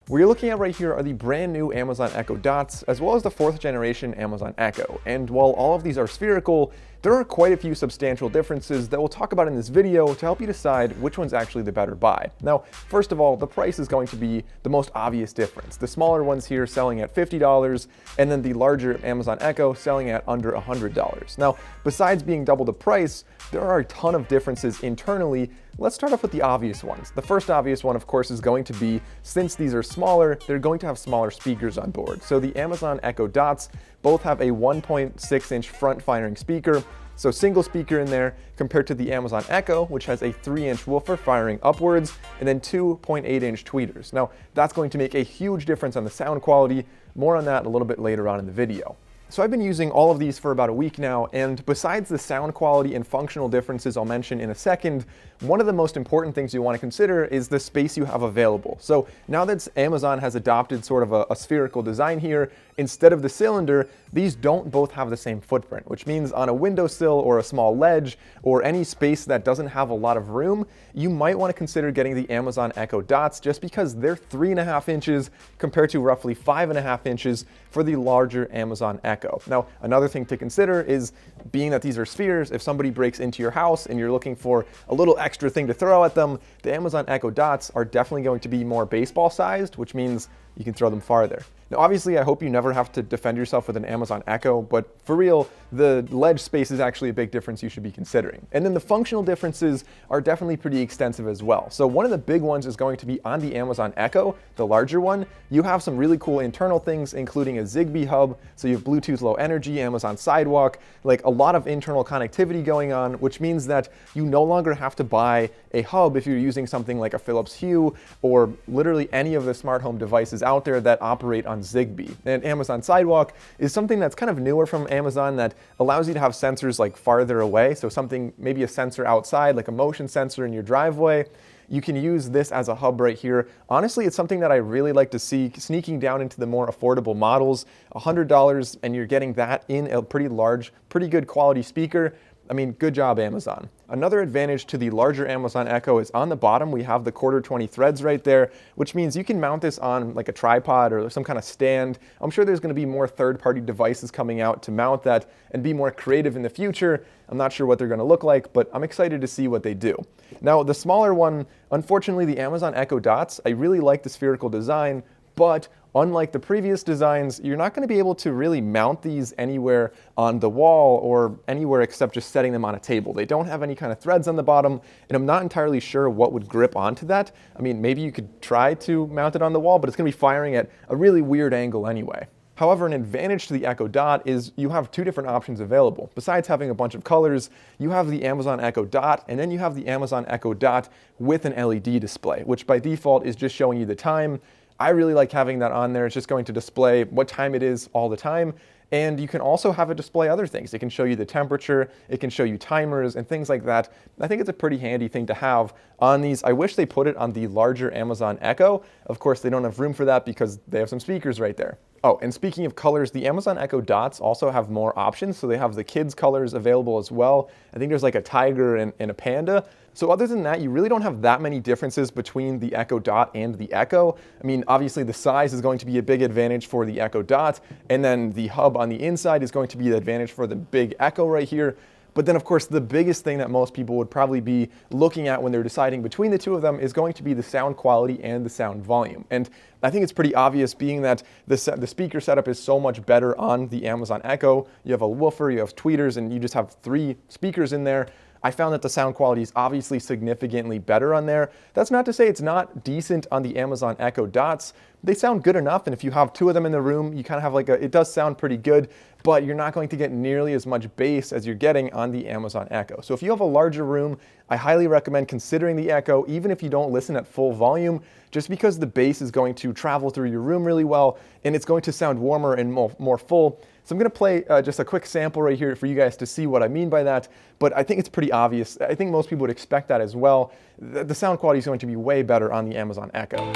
What you're looking at right here are the brand new Amazon Echo Dots, as well as the 4th generation Amazon Echo. And while all of these are spherical, there are quite a few substantial differences that we'll talk about in this video to help you decide which one's actually the better buy. Now, first of all, the price is going to be the most obvious difference. The smaller ones here selling at $50, and then the larger Amazon Echo selling at under $100. Now, besides being double the price, there are a ton of differences internally. Let's start off with the obvious ones. The first obvious one, of course, is going to be, since these are smaller, they're going to have smaller speakers on board. So the Amazon Echo Dots both have a 1.6-inch front-firing speaker, so single speaker in there, compared to the Amazon Echo, which has a 3-inch woofer firing upwards, and then 2.8-inch tweeters. Now, that's going to make a huge difference on the sound quality. More on that a little bit later on in the video. So I've been using all of these for about a week now, and besides the sound quality and functional differences I'll mention in a second, one of the most important things you want to consider is the space you have available. So now that Amazon has adopted sort of a spherical design here, instead of the cylinder, these don't both have the same footprint, which means on a windowsill or a small ledge or any space that doesn't have a lot of room, you might want to consider getting the Amazon Echo Dots just because they're 3.5 inches compared to roughly 5.5 inches for the larger Amazon Echo. Now, another thing to consider is, being that these are spheres, if somebody breaks into your house and you're looking for a little extra thing to throw at them, the Amazon Echo Dots are definitely going to be more baseball sized, which means you can throw them farther. Now, obviously, I hope you never have to defend yourself with an Amazon Echo, but for real, the ledge space is actually a big difference you should be considering. And then the functional differences are definitely pretty extensive as well. So one of the big ones is going to be on the Amazon Echo, the larger one. You have some really cool internal things, including a Zigbee hub, so you have Bluetooth Low Energy, Amazon Sidewalk, like a lot of internal connectivity going on, which means that you no longer have to buy a hub if you're using something like a Philips Hue or literally any of the smart home devices out there that operate on Zigbee. And Amazon Sidewalk is something that's kind of newer from Amazon that allows you to have sensors like farther away. So something, maybe a sensor outside, like a motion sensor in your driveway. You can use this as a hub right here. Honestly, it's something that I really like to see sneaking down into the more affordable models. $100 and you're getting that in a pretty large, pretty good quality speaker. I mean, good job, Amazon. Another advantage to the larger Amazon Echo is on the bottom, we have the 1/4 threads right there, which means you can mount this on like a tripod or some kind of stand. I'm sure there's going to be more third-party devices coming out to mount that and be more creative in the future. I'm not sure what they're going to look like, but I'm excited to see what they do. Now, the smaller one, unfortunately, the Amazon Echo Dots, I really like the spherical design, but unlike the previous designs, you're not going to be able to really mount these anywhere on the wall or anywhere except just setting them on a table. They don't have any kind of threads on the bottom, and I'm not entirely sure what would grip onto that. I mean, maybe you could try to mount it on the wall, but it's going to be firing at a really weird angle anyway. However, an advantage to the Echo Dot is you have two different options available. Besides having a bunch of colors, you have the Amazon Echo Dot, and then you have the Amazon Echo Dot with an LED display, which by default is just showing you the time. I really like having that on there. It's just going to display what time it is all the time. And you can also have it display other things. It can show you the temperature, it can show you timers and things like that. I think it's a pretty handy thing to have on these. I wish they put it on the larger Amazon Echo. Of course, they don't have room for that because they have some speakers right there. Oh, and speaking of colors, the Amazon Echo Dots also have more options. So they have the kids colors available as well. I think there's like a tiger and a panda. So other than that, you really don't have that many differences between the Echo Dot and the Echo. I mean, obviously the size is going to be a big advantage for the Echo Dot, and then the hub on the inside is going to be the advantage for the big Echo right here. But then, of course, the biggest thing that most people would probably be looking at when they're deciding between the two of them is going to be the sound quality and the sound volume. And I think it's pretty obvious, being that the speaker setup is so much better on the Amazon Echo. You have a woofer, you have tweeters, and you just have 3 speakers in there. I found that the sound quality is obviously significantly better on there. That's not to say it's not decent on the Amazon Echo Dots. They sound good enough, and if you have 2 of them in the room, you kind of have like it does sound pretty good, but you're not going to get nearly as much bass as you're getting on the Amazon Echo. So if you have a larger room, I highly recommend considering the Echo, even if you don't listen at full volume, just because the bass is going to travel through your room really well, and it's going to sound warmer and more full. So I'm going to play just a quick sample right here for you guys to see what I mean by that, but I think it's pretty obvious. I think most people would expect that as well. The sound quality is going to be way better on the Amazon Echo.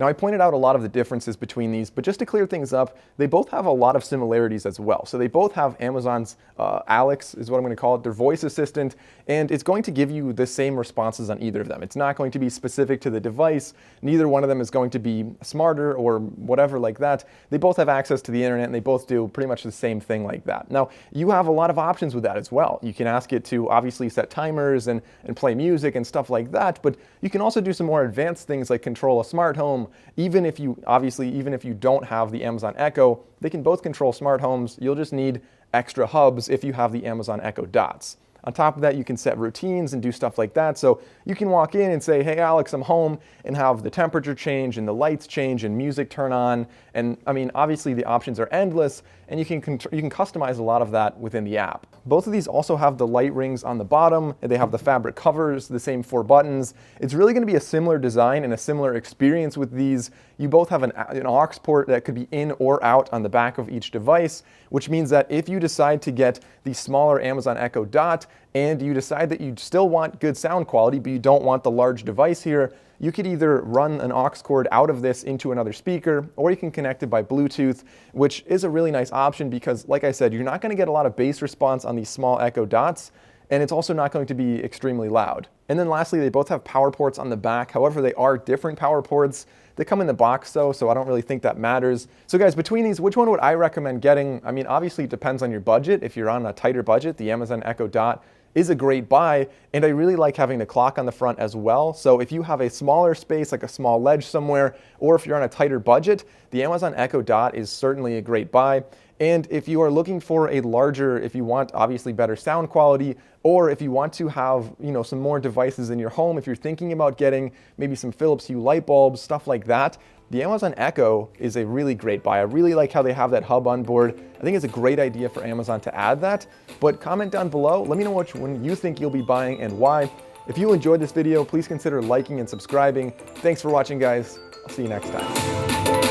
Now, I pointed out a lot of the differences between these, but just to clear things up, they both have a lot of similarities as well. So they both have Amazon's Alex, is what I'm going to call it, their voice assistant, and it's going to give you the same responses on either of them. It's not going to be specific to the device. Neither one of them is going to be smarter or whatever like that. They both have access to the internet, and they both do pretty much the same thing like that. Now, you have a lot of options with that as well. You can ask it to obviously set timers and play music and stuff like that, but you can also do some more advanced things like control a smart home. Even if you don't have the Amazon Echo, they can both control smart homes. You'll just need extra hubs if you have the Amazon Echo Dots. On top of that, you can set routines and do stuff like that. So you can walk in and say, hey, Alex, I'm home, and have the temperature change and the lights change and music turn on. And I mean, obviously the options are endless, and you can customize a lot of that within the app. Both of these also have the light rings on the bottom, and they have the fabric covers, the same 4 buttons. It's really going to be a similar design and a similar experience with these. You both have an aux port that could be in or out on the back of each device, which means that if you decide to get the smaller Amazon Echo Dot and you decide that you still want good sound quality, but you don't want the large device here, you could either run an aux cord out of this into another speaker, or you can connect it by Bluetooth, which is a really nice option because, like I said, you're not going to get a lot of bass response on these small Echo Dots, and it's also not going to be extremely loud. And then lastly, they both have power ports on the back. However, they are different power ports. They come in the box though, so I don't really think that matters. So guys, between these, which one would I recommend getting? I mean, obviously it depends on your budget. If you're on a tighter budget, the Amazon Echo Dot is a great buy, and I really like having the clock on the front as well. So if you have a smaller space, like a small ledge somewhere, or if you're on a tighter budget, the Amazon Echo Dot is certainly a great buy. And if you are looking for a larger, if you want obviously better sound quality, or if you want to have, some more devices in your home, if you're thinking about getting maybe some Philips Hue light bulbs, stuff like that, the Amazon Echo is a really great buy. I really like how they have that hub on board. I think it's a great idea for Amazon to add that, but comment down below. Let me know which one you think you'll be buying and why. If you enjoyed this video, please consider liking and subscribing. Thanks for watching, guys. I'll see you next time.